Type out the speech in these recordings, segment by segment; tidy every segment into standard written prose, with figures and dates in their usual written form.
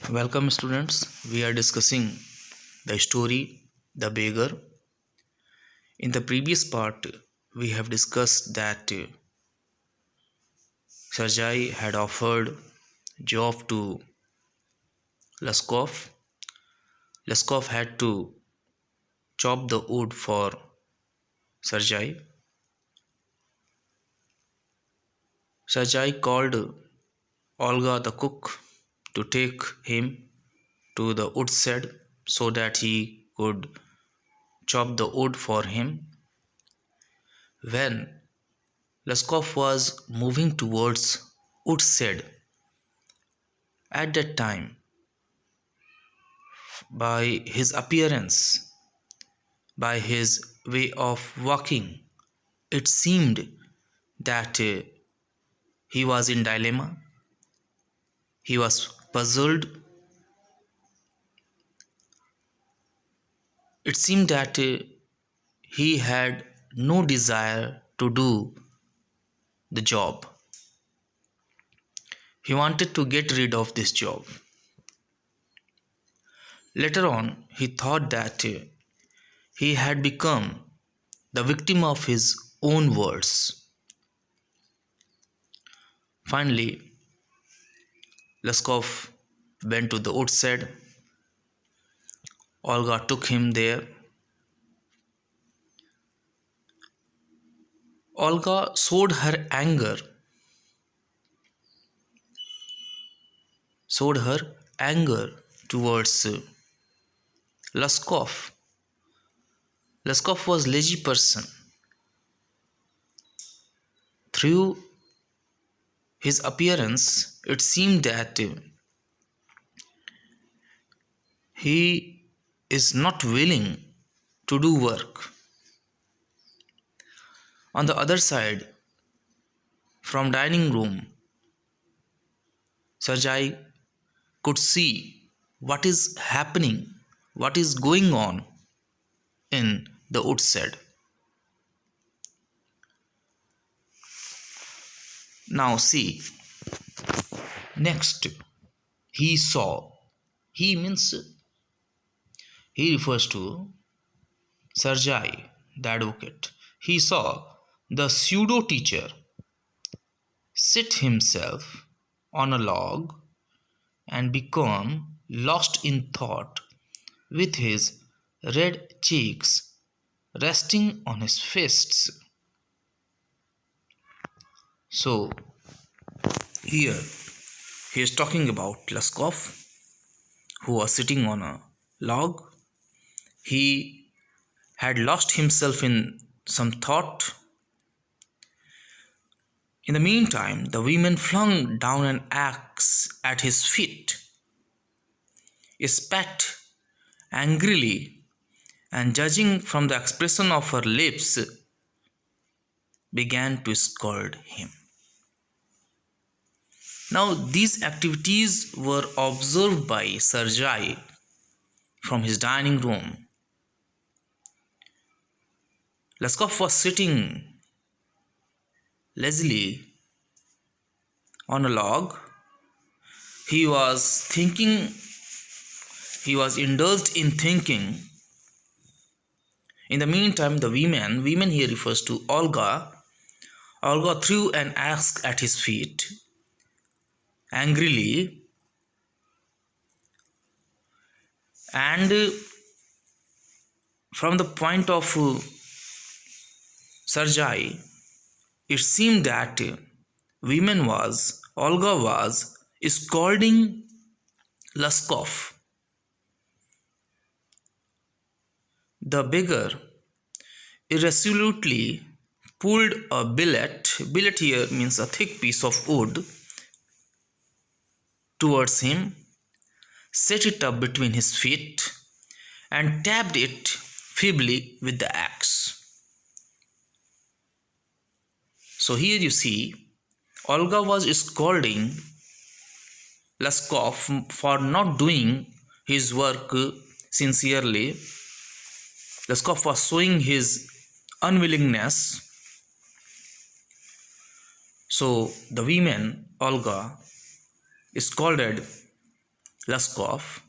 Welcome, students. We are discussing the story The Beggar. In the previous part, we have discussed that Sergei had offered job to Laskov. Laskov had to chop the wood for Sergei. Sergei called Olga the cook to take him to the woodshed so that he could chop the wood for him. When Laskov was moving towards woodshed, at that time, by his appearance, by his way of walking, it seemed that he was in dilemma. He was puzzled. It seemed that he had no desire to do the job. He wanted to get rid of this job. Later on, he thought that he had become the victim of his own words. Finally, Laskov went to the woodshed. Olga took him there. Olga showed her anger towards Laskov. Laskov was lazy person. Through his appearance, it seemed that he is not willing to do work. On the other side, from dining room, Sergei could see what is happening, what is going on in the woodshed. Now see, next he saw, he means he refers to Sergei, the advocate. He saw the pseudo teacher sit himself on a log and become lost in thought with his red cheeks resting on his fists. So, here he is talking about Laskov, who was sitting on a log. He had lost himself in some thought. In the meantime, the women flung down an axe at his feet, spat angrily, and judging from the expression of her lips, began to scold him. Now, these activities were observed by Sergei from his dining room. Laskov was sitting lazily on a log. He was thinking, he was indulged in thinking. In the meantime, the women here refers to Olga threw an axe at his feet angrily, and from the point of Sergei, it seemed that Olga was scolding Laskov. The beggar irresolutely pulled a billet. Billet here means a thick piece of wood towards him, set it up between his feet, and tapped it feebly with the axe. So here you see, Olga was scolding Laskov for not doing his work sincerely. Laskov was showing his unwillingness. So the women, Olga, scolded Laskov.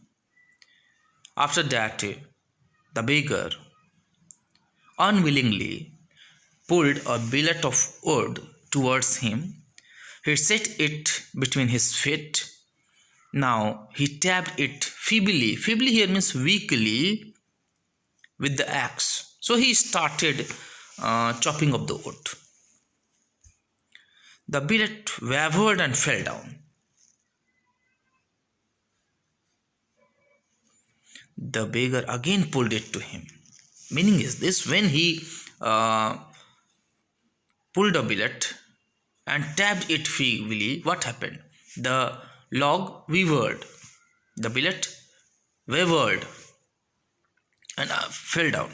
After that, the beggar unwillingly pulled a billet of wood towards him. He set it between his feet. Now he tapped it feebly. Feebly here means weakly with the axe. So he started chopping up the wood. The billet wavered and fell down. The beggar again pulled it to him. Meaning is this, when he uh, pulled a billet and tapped it feebly, what happened? The log wavered, the billet wavered and fell down.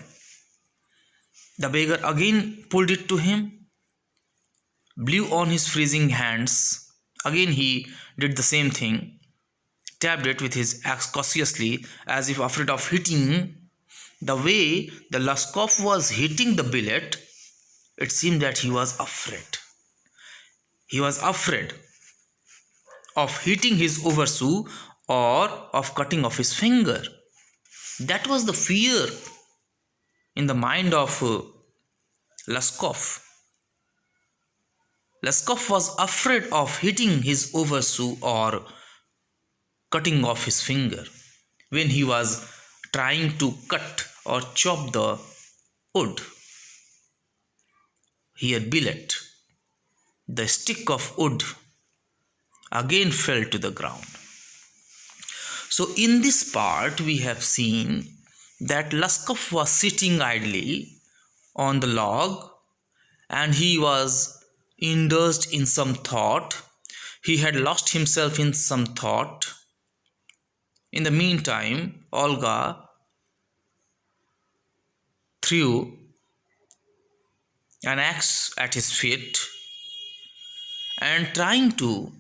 The beggar again pulled it to him, blew on his freezing hands. Again he did the same thing, tapped it with his axe cautiously as if afraid of hitting. The way the Laskov was hitting the billet, it seemed that he was afraid. He was afraid of hitting his overshoe or of cutting off his finger. That was the fear in the mind of Laskov. Laskov was afraid of hitting his overshoe or cutting off his finger when he was trying to cut or chop the wood. Here, billet, the stick of wood, again fell to the ground. So, in this part, we have seen that Laskov was sitting idly on the log and he was indulged in some thought. He had lost himself in some thought. In the meantime, Olga threw an axe at his feet and trying to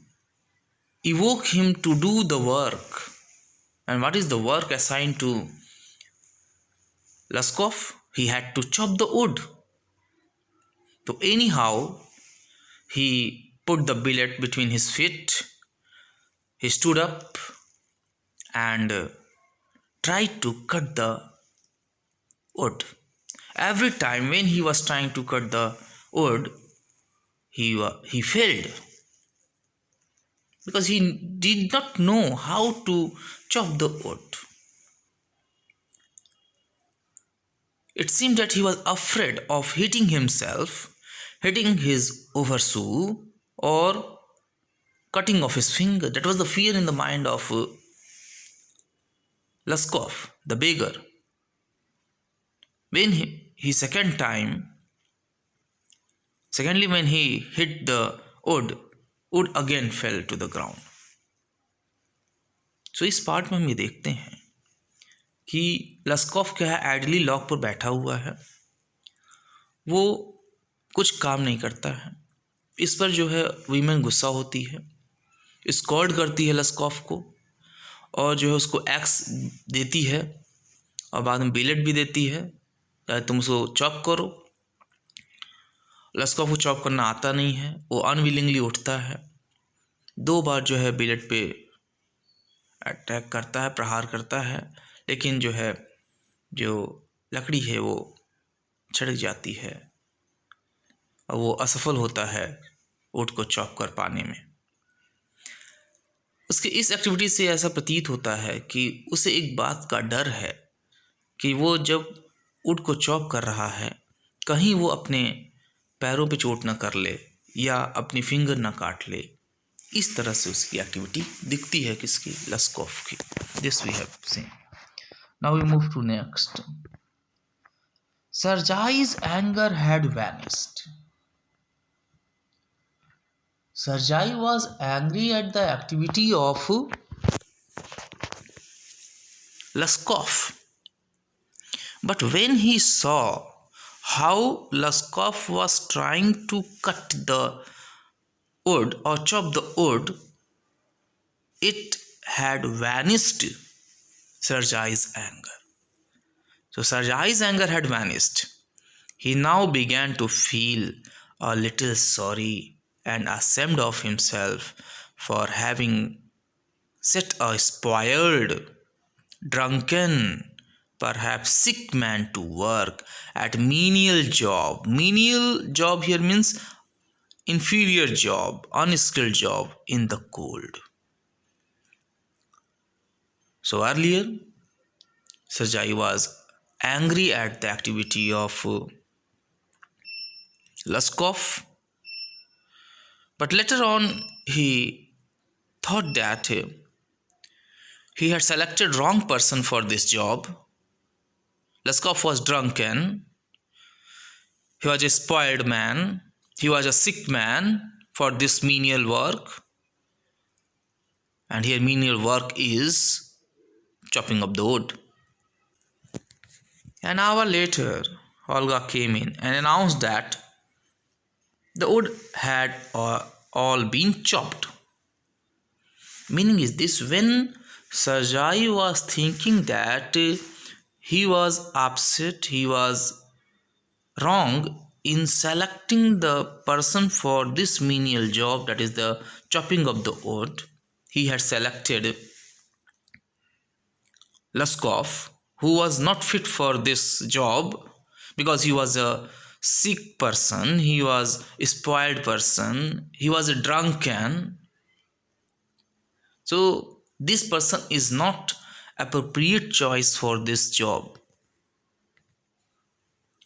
evoke him to do the work. And what is the work assigned to Laskov? He had to chop the wood. So anyhow, he put the billet between his feet. He stood up and tried to cut the wood. Every time when he was trying to cut the wood, he failed because he did not know how to chop the wood. It seemed that he was afraid of hitting himself, hitting his overshoe, or cutting off his finger. That was the fear in the mind of Laskov, the beggar. When secondly when he hit the wood again fell to the ground. So इस part में हम ये देखते हैं कि लस्कॉफ क्या है, ideally lock पर बैठा हुआ है, वो कुछ काम नहीं करता है। इस पर जो है वीमेन गुस्सा होती है, स्कॉर्ड करती है लस्कॉफ को और जो है उसको एक्स देती है और बाद में बिलेट भी देती है, चाहे तुम उसको चॉप करो। लस्कॉफ को चॉप करना आता नहीं है, वो अनविलिंगली उठता है, 2 बार जो है बिलेट पे अटैक करता है, प्रहार करता है, लेकिन जो लकड़ी है वो छिड़क जाती है और वो असफल होता है ऊँट को चॉप कर पाने में। उसके इस एक्टिविटी से ऐसा प्रतीत होता है कि उसे एक बात का डर है कि वो जब ऊँट को चॉप कर रहा है कहीं वो अपने पैरों पे चोट ना कर ले या अपनी फिंगर ना काट ले। इस तरह से उसकी एक्टिविटी दिखती है किसकी, लस्कॉफ की। This we have seen. Now we move to next. Sergei's anger had vanished. Sergei was angry at the activity of Laskov, but when he saw how Laskov was trying to cut the wood or chop the wood, it had vanished Sergei's anger. So Sergei's anger had vanished. He now began to feel a little sorry and ashamed of himself for having set a spoiled, drunken, perhaps sick man to work at menial job. Menial job here means inferior job, unskilled job in the cold. So earlier, Sajai was angry at the activity of Luskov, but later on he thought that he had selected wrong person for this job. Luskov was drunken, he was a spoiled man, he was a sick man for this menial work, and here menial work is chopping up the wood. An hour later, Olga came in and announced that the wood had all been chopped. Meaning is this, when Sajai was thinking that he was upset, he was wrong in selecting the person for this menial job, that is the chopping of the wood. He had selected Luskov, who was not fit for this job because he was a sick person, he was a spoiled person, he was a drunken. So this person is not appropriate choice for this job.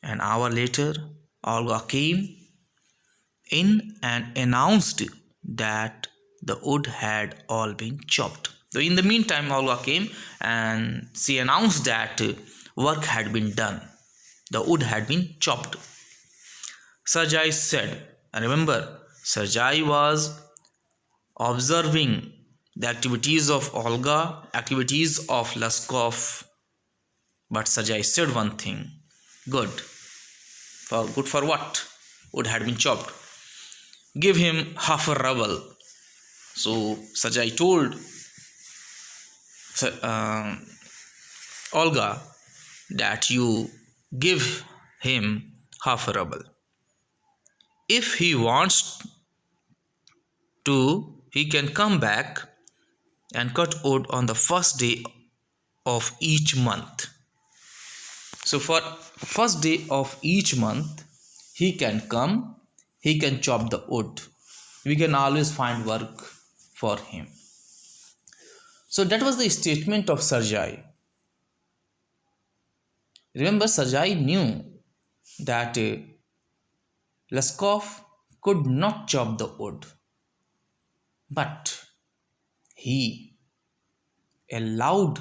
An hour later, Olga came in and announced that the wood had all been chopped. So in the meantime, Olga came and she announced that work had been done. The wood had been chopped. Sajai said, remember, Sajai was observing the activities of Olga, activities of Luskov, but Sajai said one thing, good. Good for what? Wood had been chopped. Give him half a ruble. So Sajai told Olga that you give him half a ruble. If he wants to, he can come back and cut wood on the first day of each month. So for first day of each month, he can come, he can chop the wood. We can always find work for him. So that was the statement of Sajai. Remember, Sajai knew that Luskov could not chop the wood, but he allowed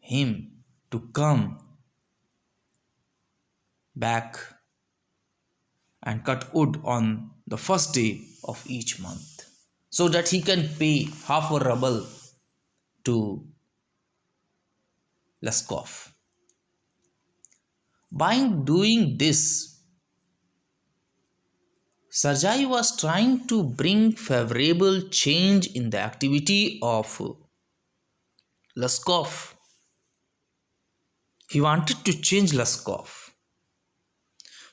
him to come back and cut wood on the first day of each month so that he can pay half a ruble to Luskov. By doing this, Sajai was trying to bring favorable change in the activity of Luskov. He wanted to change Luskov.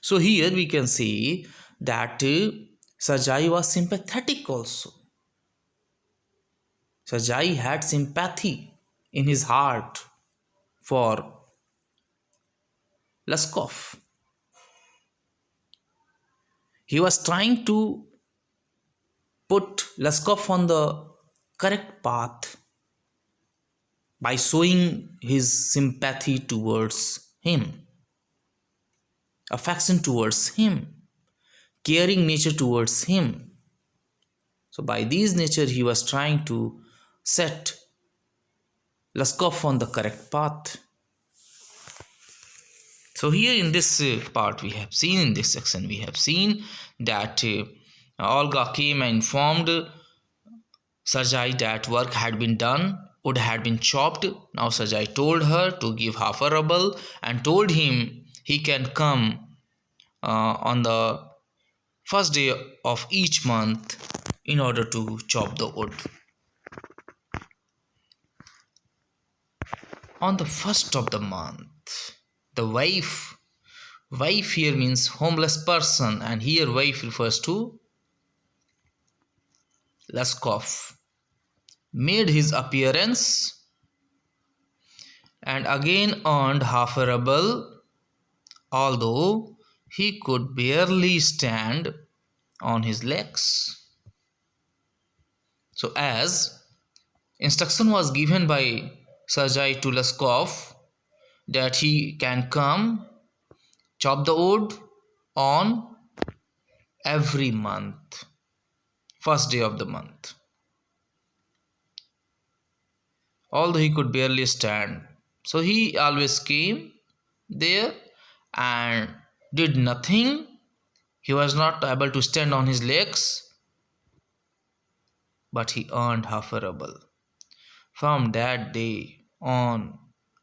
So here we can see that Sajai was sympathetic also. Sajai had sympathy in his heart for Luskov. He was trying to put Luskov on the correct path by showing his sympathy towards him, affection towards him, caring nature towards him. So by this nature he was trying to set Luskov on the correct path. So here in this part we have seen, in this section we have seen that Olga came and informed Sajai that work had been done, wood had been chopped. Now Sajai told her to give half a ruble and told him he can come on the first day of each month in order to chop the wood. On the first of the month, the wife here means homeless person, and here wife refers to Luskov. made his appearance and again earned half a ruble, although he could barely stand on his legs. So, as instruction was given by Sergei to Laskov that he can come chop the wood on every month, first day of the month, although he could barely stand. So he always came there and did nothing. He was not able to stand on his legs, but he earned half a ruble. From that day on,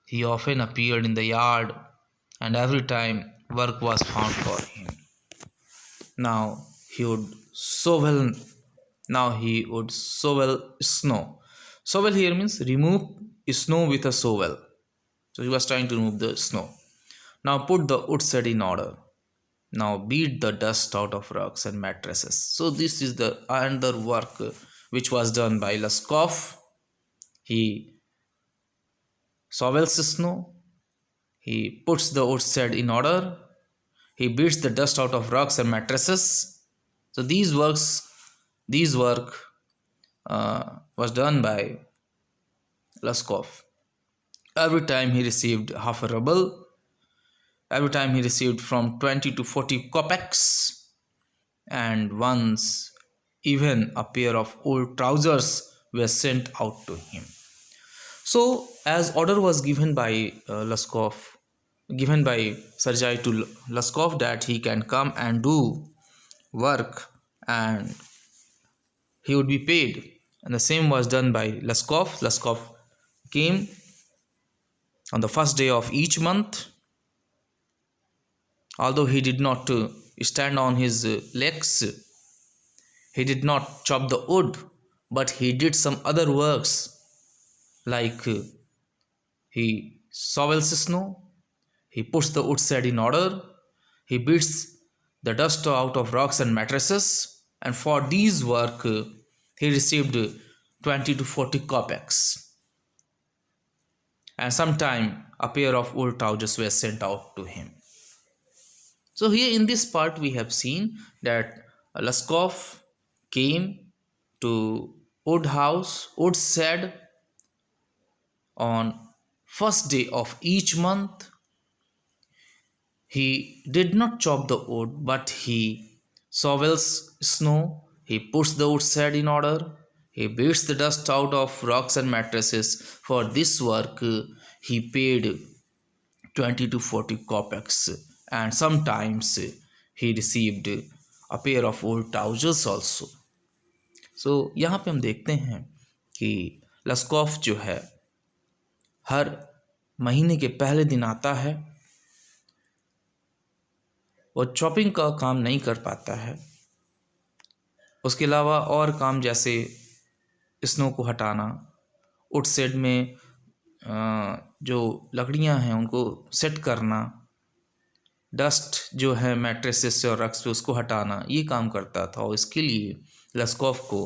he often appeared in the yard, and every time work was found for him. Now he would shovel. Now he would shovel snow. Shovel here means remove snow with a shovel. So he was trying to remove the snow. Now put the woodshed in order. Now beat the dust out of rugs and mattresses. So this is the another work which was done by Laskov. He shovels snow. He puts the woodshed in order. He beats the dust out of rugs and mattresses. So these work was done by Laskov. Every time he received half a ruble, every time he received from 20 to 40 kopecks, and once even a pair of old trousers were sent out to him. So, as order was given by given by Sergei to Laskov that he can come and do work and he would be paid, and the same was done by Laskov. Laskov came on the first day of each month, although he did not stand on his legs, he did not chop the wood, but he did some other works like he shovels snow, he puts the woodshed in order, he beats the dust out of rocks and mattresses, and for these work he received 20 to 40 kopecks. And sometime a pair of old trousers were sent out to him. So here in this part we have seen that Laskov came to wood shed on first day of each month. He did not chop the wood, but he shovels snow, he puts the wood shed in order, he beats the dust out of rocks and mattresses. For this work, he paid 20 to 40 kopecks, and sometimes he received a pair of old trousers also. So यहाँ पे हम देखते हैं कि लस्कॉफ जो है हर महीने के पहले दिन आता है। वो चॉपिंग का काम नहीं कर पाता है, उसके अलावा और काम जैसे स्नो को हटाना, वुडशेड में जो लकड़ियां हैं उनको सेट करना, डस्ट जो है मैट्रेसेस से और रक्स पे उसको हटाना, ये काम करता था। और इसके लिए लस्कॉफ को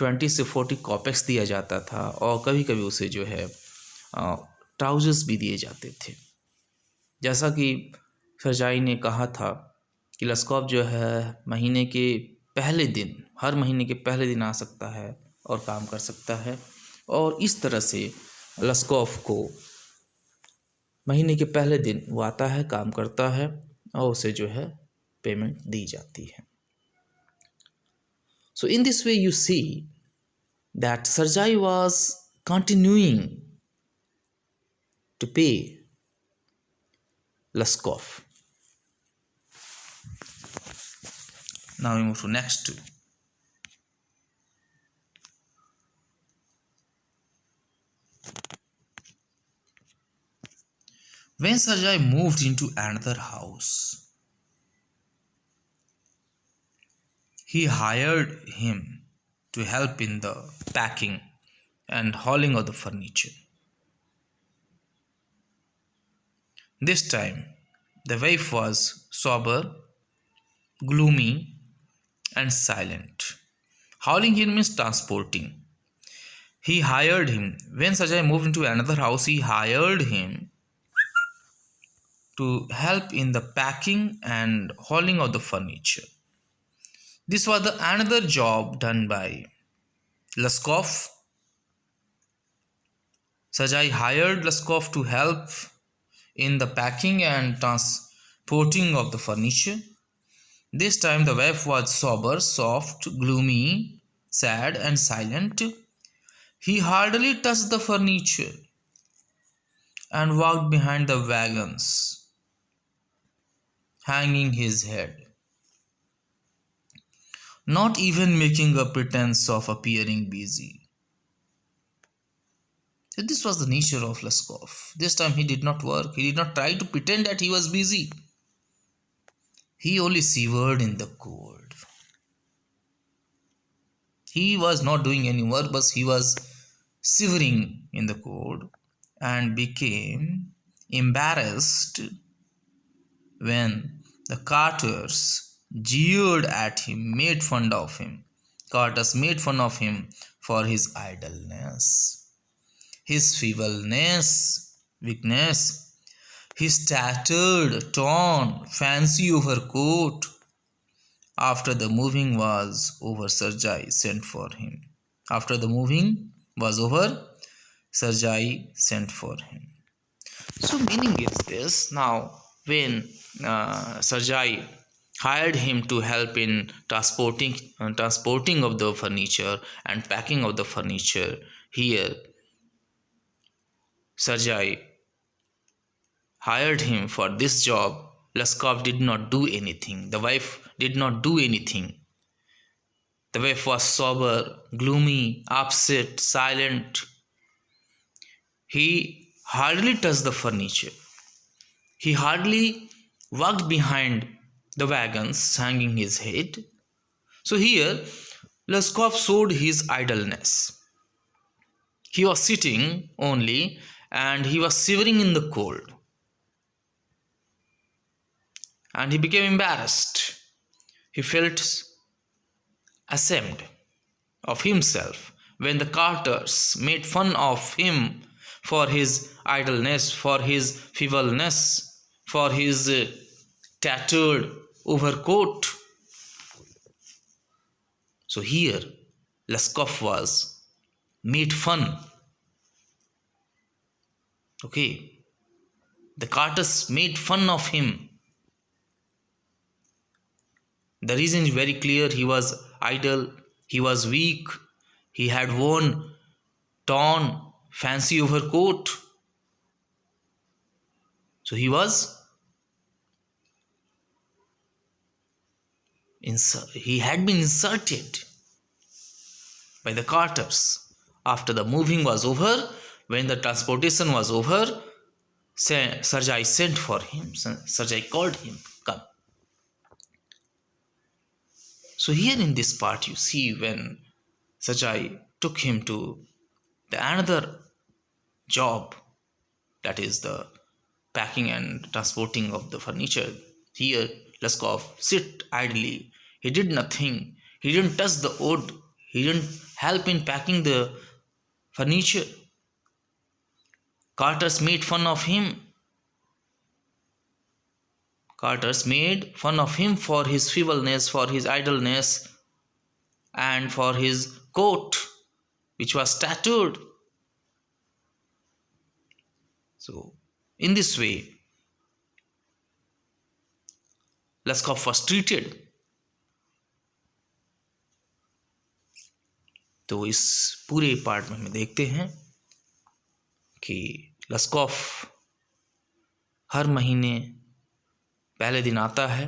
20 से 40 कॉपेक्स दिया जाता था, और कभी कभी उसे जो है ट्राउजर्स भी दिए जाते थे। जैसा कि सरजाई ने कहा था कि लस्कॉफ जो है महीने के पहले दिन, हर महीने के पहले दिन आ सकता है और काम कर सकता है, और इस तरह से लस्कॉफ को महीने के पहले दिन वो आता है, काम करता है, और उसे जो है पेमेंट दी जाती है। So in this way you see that Sergei was continuing to pay Laskov. Now we move to next. When Sergei moved into another house, he hired him to help in the packing and hauling of the furniture. This time, the wife was sober, gloomy, and silent. Hauling here means transporting. He hired him. When Sajai moved into another house, he hired him to help in the packing and hauling of the furniture. This was the another job done by Laskov. Sajai hired Laskov to help in the packing and transporting of the furniture. This time the wife was sober, soft, gloomy, sad, and silent. He hardly touched the furniture and walked behind the wagons, hanging his head, not even making a pretense of appearing busy. So this was the nature of Laskov. This time he did not work, he did not try to pretend that he was busy. He only shivered in the cold. He was not doing any work, but he was shivering in the cold and became embarrassed when the carters jeered at him, made fun of him. Carters made fun of him for his idleness, his feebleness, weakness, his tattered, torn, fancy overcoat. After the moving was over, Sarjai sent for him. After the moving was over, Sarjai sent for him. So meaning is this, now when Sarjai hired him to help in transporting of the furniture and packing of the furniture, here Sarjai hired him for this job. Laskov did not do anything. The wife did not do anything. The wife was sober, gloomy, upset, silent. He hardly touched the furniture. He hardly walked behind the wagons, hanging his head. So here, Laskov showed his idleness. He was sitting only and he was shivering in the cold. And he became embarrassed. He felt ashamed of himself when the carters made fun of him for his idleness, for his feebleness, for his tattered overcoat. So here Laskov was made fun. Okay, the carters made fun of him. The reason is very clear. He was idle, he was weak, he had worn torn fancy overcoat. So he had been insulted by the carters. After the moving was over, when the transportation was over, Sarjai sent for him. Sarjai called him, come. So here in this part you see when Sarjai took him to the another job, that is the packing and transporting of the furniture. Here Laskov sit idly. He did nothing. He didn't touch the wood. He didn't help in packing the furniture. Carters made fun of him. Carters made fun of him for his feebleness, for his idleness, and for his coat, which was tattooed. So, in this way, Laskov was treated. तो इस पूरे part में हम देखते हैं कि लस्कॉफ हर महीने पहले दिन आता है,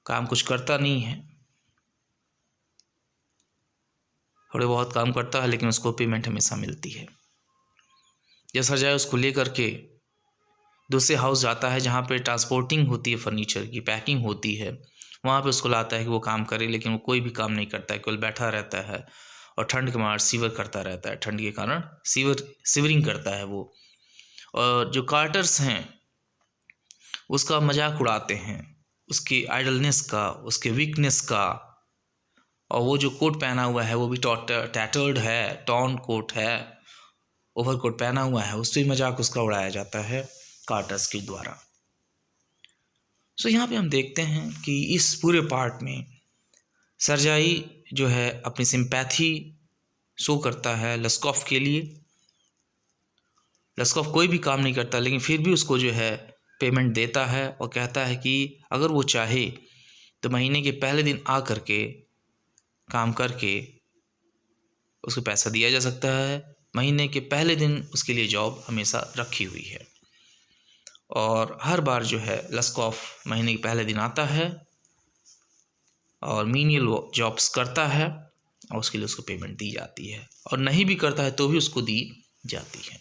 काम कुछ करता नहीं है, थोड़े बहुत काम करता है लेकिन उसको पेमेंट हमेशा मिलती है। जब सरजाई उसको लेकर के दूसरे हाउस जाता है जहाँ पे ट्रांसपोर्टिंग होती है, फर्नीचर की पैकिंग होती है, वहाँ पे उसको लाता है कि वो काम करे, लेकिन वो कोई भी काम नहीं करता है, केवल बैठा रहता है और ठंड के मार सीवर करता रहता है, ठंड के कारण सीवरिंग करता है वो। और जो कार्टर्स हैं उसका मजाक उड़ाते हैं, उसकी आइडलनेस का, उसके वीकनेस का, और वो जो कोट पहना हुआ है वो भी टैटर्ड है, टॉर्न कोट है, ओवर कोट पहना हुआ है, उससे मजाक उसका उड़ाया जाता है कार्टर्स के द्वारा। सो यहाँ पे हम देखते हैं कि इस पूरे पार्ट में सरजाई जो है अपनी सिंपैथी शो करता है लस्कॉफ के लिए। लस्कॉफ कोई भी काम नहीं करता लेकिन फिर भी उसको जो है पेमेंट देता है और कहता है कि अगर वो चाहे तो महीने के पहले दिन आ करके काम करके उसको पैसा दिया जा सकता है। महीने के पहले दिन उसके लिए जॉब हमेशा रखी हुई है और हर बार जो है लस्कॉफ महीने के पहले दिन आता है और मीनियल जॉब्स करता है और उसके लिए उसको पेमेंट दी जाती है, और नहीं भी करता है तो भी उसको दी जाती है।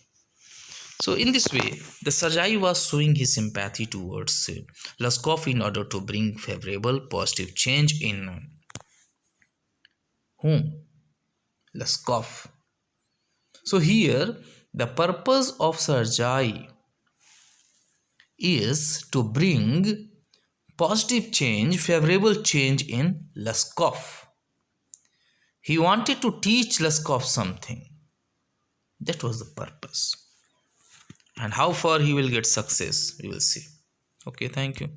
So in this way, the Sajai was showing his sympathy towards Laskov in order to bring favorable positive change in whom? Laskov. So here, the purpose of Sajai is to bring positive change, favorable change in Laskov. He wanted to teach Laskov something. That was the purpose. And how far he will get success, we will see. Okay, thank you.